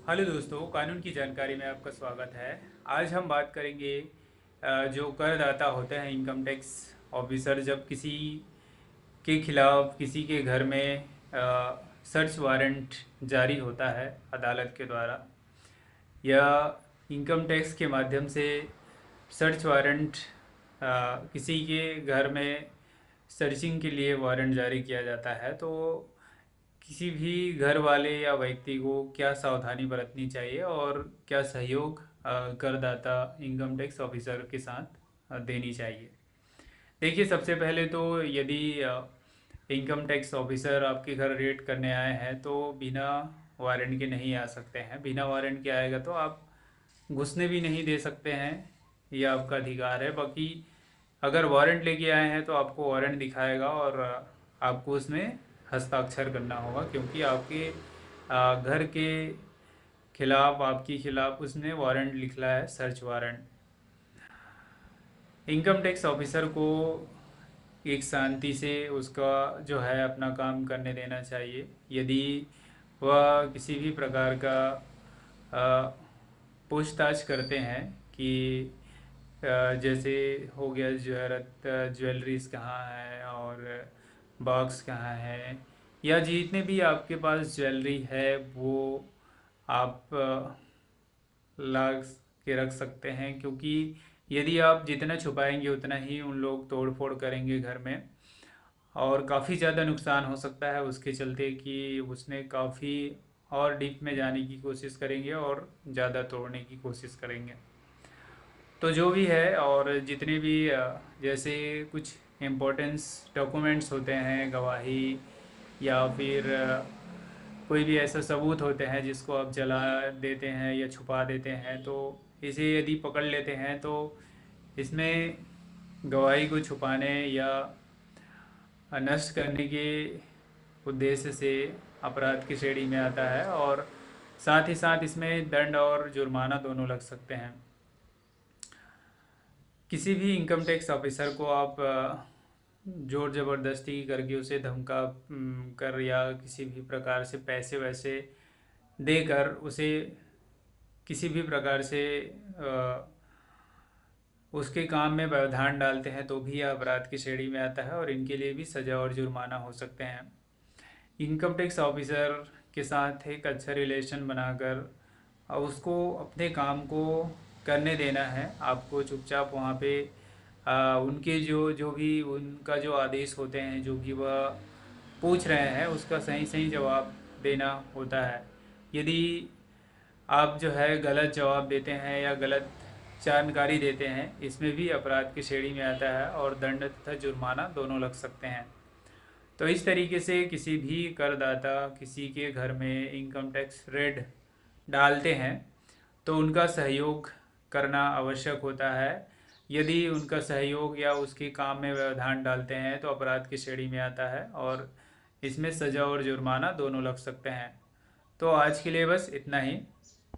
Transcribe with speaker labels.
Speaker 1: Hello दोस्तों, कानून की जानकारी में आपका स्वागत है। आज हम बात करेंगे जो करदाता होते हैं, इनकम टैक्स ऑफिसर, जब किसी के खिलाफ किसी के घर में सर्च वारंट जारी होता है अदालत के द्वारा, या इनकम टैक्स के माध्यम से सर्च वारंट किसी के घर में सर्चिंग के लिए वारंट जारी किया जाता है, तो किसी भी घर वाले या व्यक्ति को क्या सावधानी बरतनी चाहिए और क्या सहयोग करदाता इनकम टैक्स ऑफिसर के साथ देनी चाहिए। देखिए, सबसे पहले तो यदि इनकम टैक्स ऑफिसर आपके घर रेड करने आए हैं तो बिना वारंट के नहीं आ सकते हैं। बिना वारंट के आएगा तो आप घुसने भी नहीं दे सकते हैं, ये आपका अधिकार है। बाकी अगर वारंट लेके आए हैं तो आपको वारंट दिखाएगा और आपको उसमें हस्ताक्षर करना होगा, क्योंकि आपके घर के खिलाफ, आपके खिलाफ उसने वारंट लिखला है, search warrant. Income tax officer को एक शांति से उसका जो है अपना काम करने देना चाहिए। यदि वह किसी भी प्रकार का अ, पूछताछ करते हैं कि जैसे हो गया जहरत, ज्वेलरीज कहाँ है और बॉक्स कहाँ है, या जितने भी आपके पास ज्वेलरी है वो आप ला के रख सकते हैं, क्योंकि यदि आप जितना छुपाएंगे उतना ही उन लोग तोड़ फोड़ करेंगे घर में, और काफ़ी ज़्यादा नुकसान हो सकता है उसके चलते कि उसने काफ़ी और डीप में जाने की कोशिश करेंगे और ज़्यादा तोड़ने की कोशिश करेंगे। तो जो भी है, और जितने भी जैसे कुछ इम्पोर्टेंस डॉक्यूमेंट्स होते हैं, गवाही या फिर कोई भी ऐसा सबूत होते हैं जिसको आप जला देते हैं या छुपा देते हैं, तो इसे यदि पकड़ लेते हैं तो इसमें गवाही को छुपाने या नष्ट करने के उद्देश्य से अपराध की श्रेणी में आता है, और साथ ही साथ इसमें दंड और जुर्माना दोनों लग सकते हैं। किसी भी इनकम टैक्स ऑफिसर को आप जोर ज़बरदस्ती करके उसे धमका कर या किसी भी प्रकार से पैसे वैसे देकर उसे किसी भी प्रकार से अ, उसके काम में व्यवधान डालते हैं तो भी यह अपराध की श्रेणी में आता है, और इनके लिए भी सज़ा और जुर्माना हो सकते हैं। इनकम टैक्स ऑफिसर के साथ एक अच्छा रिलेशन बनाकर उसको अपने काम को करने देना है। आपको चुपचाप वहाँ पे उनके जो जो भी उनका जो आदेश होते हैं, जो भी वह पूछ रहे हैं, उसका सही सही जवाब देना होता है। यदि आप जो है गलत जवाब देते हैं या गलत जानकारी देते हैं, इसमें भी अपराध की श्रेणी में आता है और दंड तथा जुर्माना दोनों लग सकते हैं। तो इस तरीके से किसी भी करदाता किसी के घर में इनकम टैक्स रेड डालते हैं तो उनका सहयोग करना आवश्यक होता है। यदि उनका सहयोग या उसके काम में व्यवधान डालते हैं तो अपराध की श्रेणी में आता है, और इसमें सज़ा और जुर्माना दोनों लग सकते हैं। तो आज के लिए बस इतना ही।